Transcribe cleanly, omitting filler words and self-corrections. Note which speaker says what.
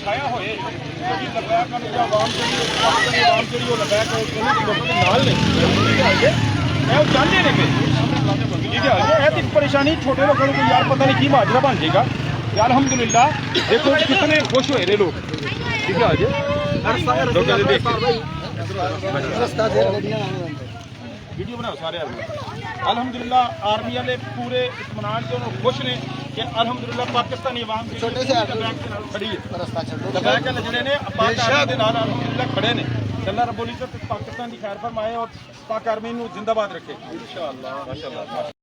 Speaker 1: छाया होए लबैक आवाम जी लबैक नाल ने चाहते ने ठीक है परेशानी छोटे लोगों को यार पता नहीं की माजरा बन जाएगा यार अल्हम्दुलिल्लाह देखो कितने खुश हुए रे लोग ठीक है वीडियो बनाओ सारे अल्हम्दुलिल्लाह आर्मी वाले पूरे इत्मीनान से खुश ने कि अल्हम्दुलिल्लाह पाकिस्तानी अवाम खड़ी है लबैक जड़े ने पाक आर्मी के नाल अल्हम्दुलिल्लाह खड़े ने अल्लाह रब्बुल इज्जत पाकिस्तान की खैर फरमाए और पाक आर्मी नूं जिंदाबाद रखे इंशाअल्लाह माशाअल्लाह।